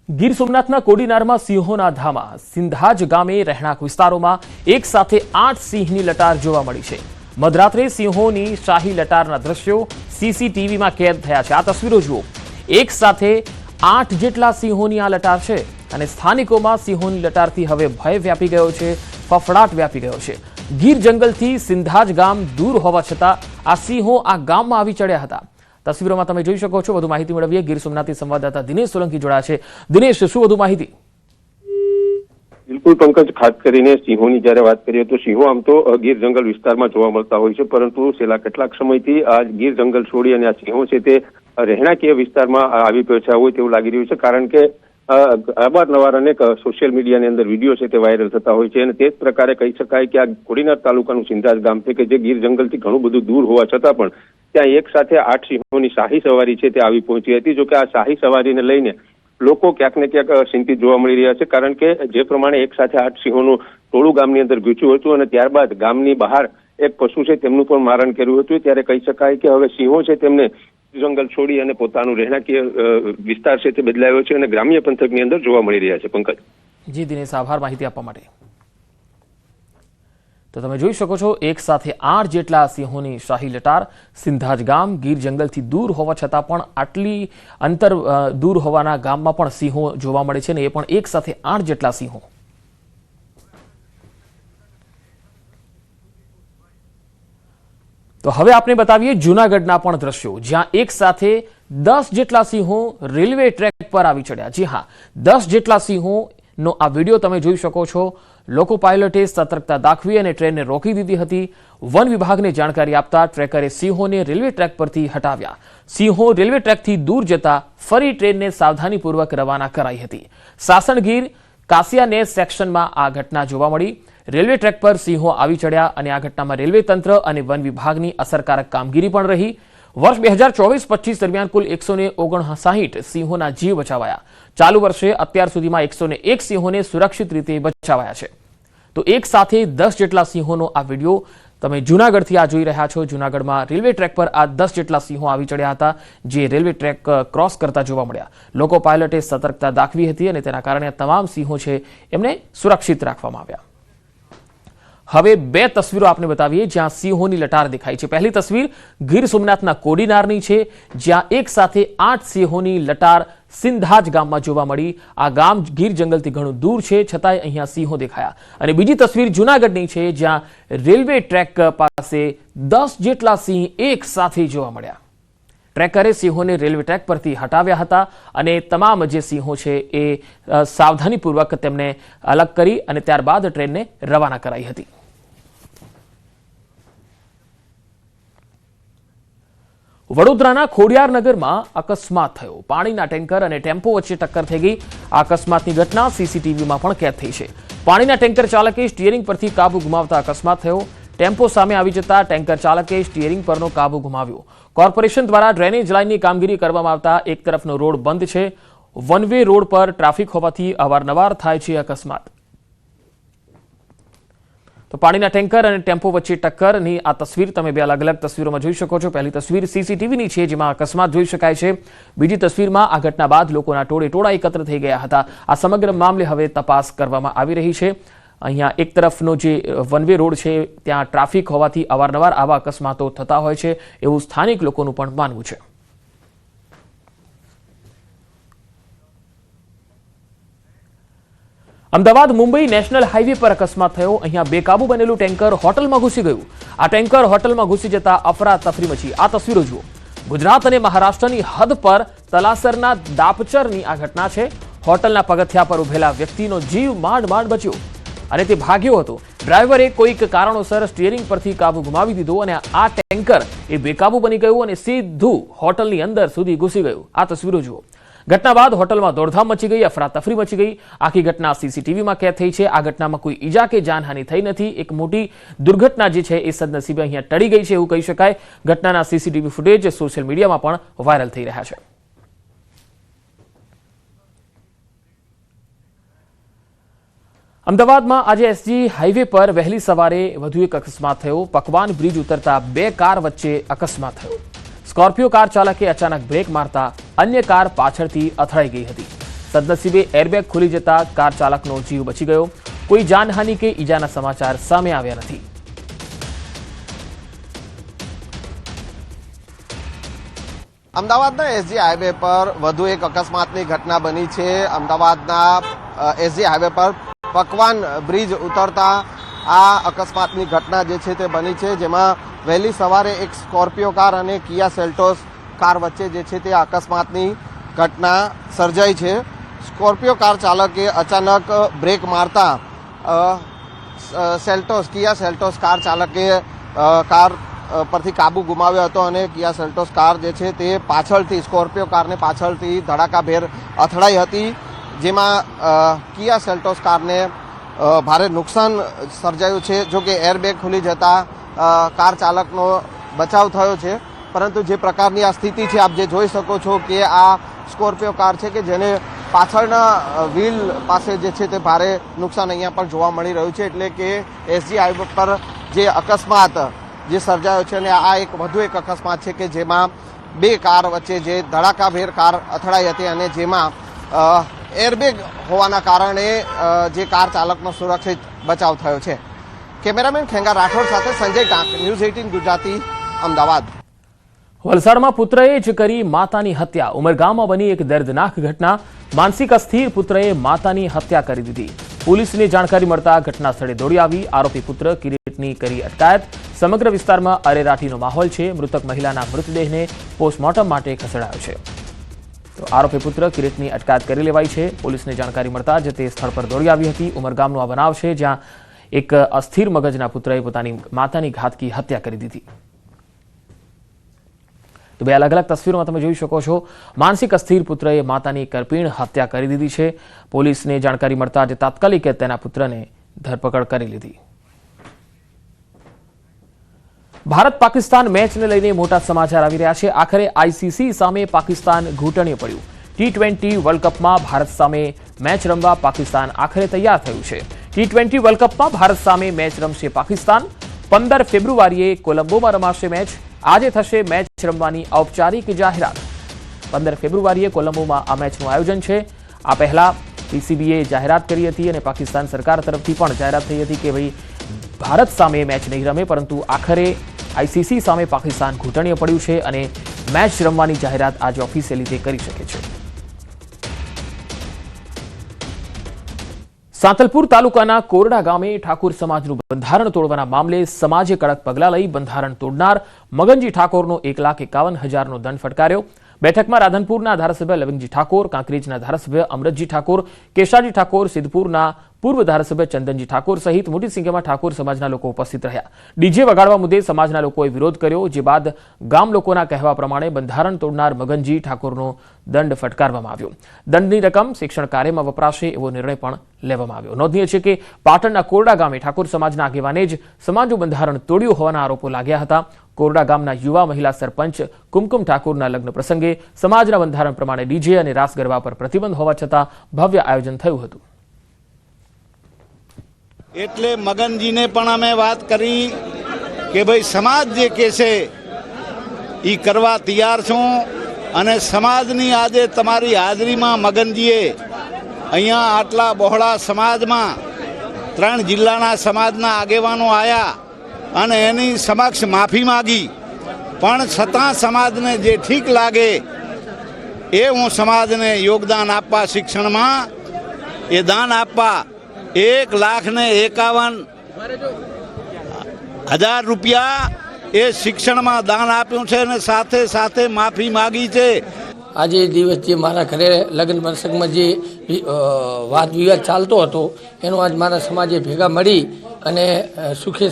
ગીર સોમનાથના કોડીનારમાં સિંહોના ધામા સિંધાજ ગામે રહેણાંક વિસ્તારોમાં એક સાથે 8 સિંહની લટાર જોવા મળી છે। મધરાત્રે સિંહોની શાહી લટારના દ્રશ્યો સીસીટીવીમાં કેદ થયા છે। આ તસવીરો જુઓ, એક સાથે 8 જેટલા સિંહોની આ લટાર છે અને સ્થાનિકોમાં સિંહોની લટારથી હવે ભય વ્યાપી ગયો છે, ફફડાટ વ્યાપી ગયો છે। ગીર જંગલથી સિંધાજ ગામ દૂર હોવા છતાં આ સિંહો આ ગામમાં આવી ચડ્યા હતા। તસવીરોમાં તમે જોઈ શકો છો। વધુ માહિતી મેળવીએ ગીર સોમનાથથી સંવાદદાતા દિનેશ સોલંકી જોડાયા છે। દિનેશ, શું વધુ માહિતી? બિલકુલ પંકજ, ખાસ કરીને સિંહોની જ્યારે વાત કરીએ તો સિંહો આમ તો ગીર જંગલ વિસ્તારમાં જોવા મળતા હોય છે, પરંતુ છેલ્લા કેટલાક સમયથી આ ગીર જંગલ છોડી અને આ સિંહો છે તે રહેણાંકીય વિસ્તારમાં આવી પહોંચ્યા હોય તેવું લાગી રહ્યું છે, કારણ કે અવારનવાર અનેક સોશિયલ મીડિયાની અંદર વિડીયો છે તે વાયરલ થતા હોય છે અને તે જ પ્રકારે કહી શકાય કે આ કોડીનાર તાલુકાનું સિંધાજ ગામ છે કે જે ગીર જંગલથી ઘણું બધું દૂર હોવા છતાં પણ ત્યાં એક સાથે 8 સિંહોની શાહી સવારી છે તે આવી પહોંચી હતી। જો કે આ શાહી સવારીને લઈને લોકો ક્યાંક ને ક્યાંક ચિંતિત જોવા મળી રહ્યા છે, કારણ કે જે પ્રમાણે એક સાથે 8 સિંહોનું ટોળું ગામની અંદર ઘૂસ્યું હતું અને ત્યારબાદ ગામની બહાર એક પશુ છે તેમનું પણ મારણ કર્યું હતું, ત્યારે કહી શકાય કે હવે સિંહો છે તેમને જંગલ છોડી અને પોતાનું રહેણાંકીય વિસ્તાર છે તે બદલાયો છે અને ગ્રામ્ય પંથકની અંદર જોવા મળી રહ્યા છે। પંકજ જી દિનેશ, આભાર માહિતી આપવા માટે। તો તમે જોઈ શકો છો, એક સાથે 8 જેટલા સિંહોની શાહી લટાર સિંધાજ ગામ ગીર જંગલથી દૂર હોવા છતાં પણ આટલી અંતર દૂર હોવાના ગામમાં પણ સિંહો જોવા મળે છે ને એ પણ એક સાથે 8 જેટલા સિંહો। તો હવે આપણે બતાવીએ જૂનાગઢના પણ દ્રશ્યો, જ્યાં એક સાથે 10 જેટલા સિંહો રેલવે ટ્રેક પર આવી ચડ્યા। જી હા, 10 જેટલા સિંહોનો આ વિડીયો તમે જોઈ શકો છો। લોકો પાયલટે સતર્કતા દાખવી અને ટ્રેનને રોકી દીધી હતી। વન વિભાગને જાણકારી આપતા ટ્રેકરે સિંહોને રેલવે ટ્રેક પરથી હટાવ્યા। સિંહો રેલવે ટ્રેકથી દૂર જતા ફરી ટ્રેનને સાવધાનીપૂર્વક રવાના કરાઈ હતી। સાસણગીર કાસિયાનેર સેક્શનમાં આ ઘટના જોવા મળી। રેલવે ટ્રેક પર સિંહો આવી ચડ્યા અને આ ઘટનામાં રેલવે તંત્ર અને વન વિભાગની અસરકારક કામગીરી પણ રહી। વર્ષ 2024-25 દરમિયાન કુલ 159 સિંહોના જીવ બચાવાયા। ચાલુ વર્ષે અત્યાર સુધીમાં 101 સિંહોને સુરક્ષિત રીતે બચાવાયા છે। તો એક સાથે 10 જેટલા સિંહોનો આ વિડીયો તમે જૂનાગઢથી આ જોઈ રહ્યા છો। જૂનાગઢમાં રેલવે ટ્રેક પર આ 10 જેટલા સિંહો આવી ચડ્યા હતા, જે રેલવે ટ્રેક ક્રોસ કરતા જોવા મળ્યા। લોકો પાયલટે સતર્કતા દાખવી હતી અને તેના કારણે તમામ સિંહો છે એમને સુરક્ષિત રાખવામાં આવ્યા। હવે બે તસવીરો આપને બતાવીએ જ્યાં સિંહોની લટાર દેખાય છે। પહેલી તસવીર ગીર સોમનાથના કોડીનારની છે, જ્યાં એક સાથે 8 સિંહોની લટાર સિંધાજ ગામમાં જોવા મળી। આ ગામ ગીર જંગલથી ઘણું દૂર છે, છતાંય અહીંયા સિંહો દેખાયા। અને બીજી તસવીર જૂનાગઢની છે, જ્યાં રેલવે ટ્રેક પાસે 10 જેટલા સિંહ એક સાથે જોવા મળ્યા। ટ્રેકરે સિંહોને રેલવે ટ્રેક પરથી હટાવ્યા હતા અને તમામ જે સિંહો છે એ સાવધાનીપૂર્વક તેમને અલગ કરી અને ત્યારબાદ ટ્રેનને રવાના કરાઈ હતી। વડોદરાના ખોડિયારનગરમાં અકસ્માત થયો। પાણીના ટેન્કર અને ટેમ્પો વચ્ચે ટક્કર થઈ ગઈ। આ અકસ્માતની ઘટના સીસીટીવીમાં પણ કેદ થઈ છે। પાણીના ટેન્કર ચાલકે સ્ટીયરિંગ પરથી કાબુ ગુમાવતા અકસ્માત થયો। ટેમ્પો સામે આવી જતા ટેન્કર ચાલકે સ્ટીયરિંગ પરનો કાબુ ગુમાવ્યો। કોર્પોરેશન દ્વારા ડ્રેનેજ લાઇનની કામગીરી કરવામાં આવતા એક તરફનો રોડ બંધ છે। વન વે રોડ પર ટ્રાફિક હોવાથી અવારનવાર થાય છે અકસ્માત। તો પાણીના ટેન્કર અને ટેમ્પો વચ્ચે ટક્કરની આ તસવીર તમે બે અલગ અલગ તસવીરોમાં જોઈ શકો છો। પહેલી તસવીર સીસીટીવીની છે, જેમાં અકસ્માત જોઈ શકાય છે। બીજી તસવીરમાં આ ઘટના બાદ લોકોના ટોળે એકત્ર થઈ ગયા હતા। આ સમગ્ર મામલે હવે તપાસ કરવામાં આવી રહી છે। અહીંયા એક તરફનો જે વન વે રોડ છે ત્યાં ટ્રાફિક હોવાથી અવારનવાર આવા અકસ્માતો થતા હોય છે એવું સ્થાનિક લોકોનું પણ માનવું છે। અમદાવાદ મુંબઈ નેશનલ હાઈવે પર અકસ્માત થયો। અહીંયા બેકાબુ બનેલું ટેન્કર હોટલમાં ઘૂસી ગયું। આ ટેન્કર હોટલમાં ઘૂસી જતા અફરાતફરી મચી। આ તસવીરો જુઓ, ગુજરાત અને મહારાષ્ટ્રની હદ પર તલાસરના દાપચરની આ ઘટના છે। હોટલના પગથિયા પર ઉભેલા વ્યક્તિનો જીવ માંડ બચ્યો અને તે ભાગ્યો હતો। ડ્રાઈવરે કોઈક કારણોસર સ્ટીયરિંગ પરથી કાબુ ગુમાવી દીધો અને આ ટેન્કર એ બેકાબુ બની ગયું અને સીધું હોટલની અંદર સુધી ઘૂસી ગયું। આ તસવીરો જુઓ। ઘટના બાદ હોટલમાં દોડધામ મચી ગઈ, અફરાતફરી મચી ગઈ। આખી ઘટના સીસીટીવીમાં કેદ થઈ છે। આ ઘટનામાં કોઈ ઈજા કે જાનહાનિ થઈ નથી। એક મોટી દુર્ઘટના જે છે એ સદનસીબે અહીંયા ટળી ગઈ છે એવું કહી શકાય। ઘટનાના સીસીટીવી ફૂટેજ સોશિયલ મીડિયામાં પણ વાયરલ થઈ રહ્યા છે। અમદાવાદમાં આજે એસજી હાઈવે પર વહેલી સવારે વધુ એક અકસ્માત થયો। પકવાન બ્રિજ ઉતરતા બે કાર વચ્ચે અકસ્માત થયો। સ્કોર્પિયો કાર ચાલકે અચાનક બ્રેક મારતા અન્ય કાર પાછળથી અથડાઈ ગઈ હતી। સદનસીબે એરબેગ ખુલી જતા કાર ચાલકનો જીવ બચી ગયો. કોઈ જાનહાનિ કે ઈજાના સમાચાર સામે આવ્યા નથી. અમદાવાદના એસજી હાઈવે પર વધુ એક અકસ્માતની ઘટના બની છે. અમદાવાદના એસજી હાઈવે પર પકવાન બ્રિજ ઉતરતા આ અકસ્માતની ઘટના જે છે તે બની છે, જેમાં વહેલી સવારે એક સ્કોર્પિયો કાર અને કિયા સેલ્ટોસ કાર વચ્ચે જે છે તે અકસ્માતની ઘટના સર્જાઈ છે. સ્કોર્પિયો કાર ચાલકે અચાનક બ્રેક મારતા કિયા સેલ્ટોસ કાર ચાલકે કાર પરથી કાબુ ગુમાવ્યો હતો અને કિયા સેલ્ટોસ કાર જે છે તે પાછળથી સ્કોર્પિયો કારને પાછળથી ધડાકાભેર અથડાઈ હતી, જેમાં કિયા સેલ્ટોસ કારને ભારે નુકસાન સર્જાયું છે. જો કે એરબેગ ખુલી જતા કાર ચાલકનો બચાવ થયો છે, પરંતુ જે પ્રકારની આ સ્થિતિ છે આપ જે જોઈ શકો છો કે આ સ્કોર્પિયો કાર છે કે જેને પાછળના વ્હીલ પાસે જે છે તે ભારે નુકસાન અહીંયા પણ જોવા મળી રહ્યું છે. એટલે કે એસજી હાઈવે પર જે અકસ્માત જે સર્જાયો છે અને આ એક વધુ એક અકસ્માત છે કે જેમાં બે કાર વચ્ચે જે ધડાકાભેર કાર અથડાઈ હતી અને જેમાં એરબેગ હોવાના કારણે જે કાર ચાલકનો સુરક્ષિત બચાવ થયો છે. કેમેરામેન ખેંગા રાઠોડ સાથે સંજય ટાંક, ન્યૂઝ 18 ગુજરાતી, અમદાવાદ. વલસાડમાં પુત્રએ જ કરી માતાની હત્યા. ઉમરગામમાં બની એક દર્દનાક ઘટના. માનસિક અસ્થિર પુત્રએ માતાની હત્યા કરી દીધી. પોલીસને જાણકારી મળતા ઘટના સ્થળે દોડી આવી આરોપી પુત્ર કિરીટની કરી અટકાયત. સમગ્ર વિસ્તારમાં અરેરાટીનો માહોલ છે. મૃતક મહિલાના મૃતદેહને પોસ્ટમોર્ટમ માટે ખસેડાયો છે. તો આરોપી પુત્ર કિરીટની અટકાયત કરી લેવાઈ છે. પોલીસને જાણકારી મળતા જ તે સ્થળ પર દોડી આવી હતી. ઉમરગામનો આ બનાવ છે, જ્યાં એક અસ્થિર મગજના પુત્રએ પોતાની માતાની ઘાતકી હત્યા કરી દીધી. તો બે અલગ અલગ તસવીરોમાં તમે જોઈ શકો છો. માનસિક અસ્થિર પુત્રએ માતાની કરપીણ હત્યા કરી દીધી છે. પોલીસને જાણકારી મળતા જ તાત્કાલિક તેના પુત્રને ધરપકડ કરી લીધી. ભારત પાકિસ્તાન મેચને લઈને મોટા સમાચાર આવી રહ્યા છે. આખરે આઈસીસી સામે પાકિસ્તાન ઘૂંટણીએ પડ્યું. T20 વર્લ્ડ કપમાં ભારત સામે મેચ રમવા પાકિસ્તાન આખરે તૈયાર થયું છે. T20 વર્લ્ડ કપમાં ભારત સામે મેચ રમશે પાકિસ્તાન. 15 ફેબ્રુઆરીએ કોલંબોમાં રમાશે મેચ. આજે થશે મેચ રમવાની ઔપચારિક જાહેરાત. 15 ફેબ્રુઆરીએ કોલંબોમાં આ મેચનું આયોજન છે. આ પહેલા પીસીબીએ જાહેરાત કરી હતી અને પાકિસ્તાન સરકાર તરફથી પણ જાહેરાત થઈ હતી કે ભાઈ ભારત સામે મેચ નહીં રમે, પરંતુ આખરે આઈસીસી સામે પાકિસ્તાન ઘૂંટણીએ પડ્યું છે અને મેચ રમવાની જાહેરાત આજે ઓફિશિયલી તે કરી શકે છે. સાંતલપુર તાલુકાના કોરડા ગામે ઠાકોર સમાજનું બંધારણ તોડવાના મામલે સમાજે કડક પગલાં લઈ બંધારણ તોડનાર મગનજી ઠાકોરનો 1,51,000નો દંડ ફટકાર્યો. બેઠકમાં રાધનપુરના ધારાસભ્ય લવિંગજી ઠાકોર, કાંકરેજના ધારાસભ્ય અમરતજી ઠાકોર, કેશાજી ઠાકોર, સિદ્ધપુરના પૂર્વ ધારાસભ્ય ચંદનજી ઠાકોર સહિત મોટી સંખ્યામાં ઠાકોર સમાજના લોકો ઉપસ્થિત રહ્યા. ડીજે વગાડવા મુદ્દે સમાજના લોકોએ વિરોધ કર્યો, જે બાદ ગામ લોકોના કહેવા પ્રમાણે બંધારણ તોડનાર મગનજી ઠાકોરનો દંડ ફટકારવામાં આવ્યો. દંડની રકમ શિક્ષણ કાર્યમાં વપરાશે એવો નિર્ણય પણ લેવામાં આવ્યો. નોંધનીય છે કે પાટણના કોરડા ગામે ઠાકોર સમાજના આગેવાને જ સમાજનું બંધારણ તોડ્યું હોવાના આરોપો લાગ્યા હતા. કોરડા ગામના યુવા મહિલા સરપંચ કુમકુમ ઠાકોરના લગ્ન પ્રસંગે સમાજના બંધારણ પ્રમાણે ડીજે અને રાસ ગરબા પર પ્રતિબંધ હોવા છતાં ભવ્ય આયોજન થયું હતું. એટલે મગનજીને પણ અમે વાત કરી કે ભાઈ સમાજ જે કે છે એ કરવા તૈયાર છું અને સમાજની આજે તમારી હાજરીમાં મગનજીએ અહીંયા આટલા બહોળા સમાજમાં 3 જિલ્લાના સમાજના આગેવાનો આવ્યા અને એની સમક્ષ માફી માગી, પણ છતાં સમાજને જે ઠીક લાગે એ હું સમાજને યોગદાન આપવા શિક્ષણમાં એ દાન આપવા 1,51,000 રૂપિયા એ શિક્ષણમાં દાન આપ્યું છે અને સાથે સાથે માફી માગી છે. આજે દિવસ જે મારા ઘરે લગ્ન પ્રસંગમાં જે વાદ વિવાદ ચાલતો હતો એનું આજ મારા સમાજે ભેગા મળી અને સુખ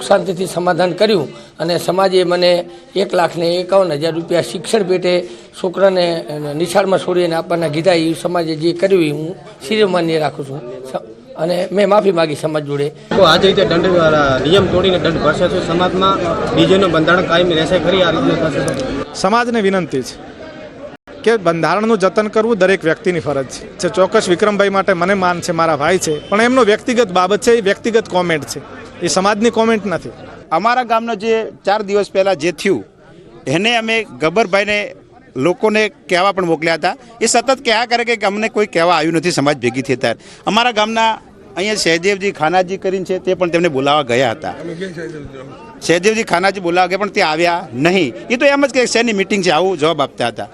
શાંતિથી સમાધાન કર્યું અને સમાજે મને 1,51,000 રૂપિયા શિક્ષણ પેટે છોકરાને નિશાળમાં છોડીને આપવાના કીધા. એ સમાજે જે કર્યું એ હું શિરોમાન્ય રાખું છું અને મેં માફી માગી સમાજ જોડે. તો આજે રીતે દંડ નિયમ તોડીને દંડ ભરશે તો સમાજમાં ડીજેનું બંધારણ કાયમી રહેશે ખરી? આ રીતે થશે તો સમાજને વિનંતી છે કે બંધારણનું જતન કરવું દરેક વ્યક્તિની ફરજ છે. ચોક્કસ વિક્રમભાઈ માટે મને માન છે, મારા ભાઈ છે, પણ એમનો વ્યક્તિગત બાબત છે, એ વ્યક્તિગત કોમેન્ટ છે, એ સમાજની કોમેન્ટ નથી. અમારા ગામનો જે 4 દિવસ પહેલાં જે થયું એને અમે ગબ્બરભાઈને લોકોને કહેવા પણ મોકલ્યા હતા. એ સતત કહ્યા કરે કે અમને કોઈ કહેવા આવ્યું નથી સમાજ ભેગી થઈ ત્યારે. અમારા ગામના અહીંયા સહેદેવજી ખાનાજી કરીને છે તે પણ તેમને બોલાવવા ગયા હતા. સહેદેવજી ખાનાજી બોલાવવા ગયા પણ તે આવ્યા નહીં. એ તો એમ જ કે શેની મિટિંગ છે આવું જવાબ આપતા હતા.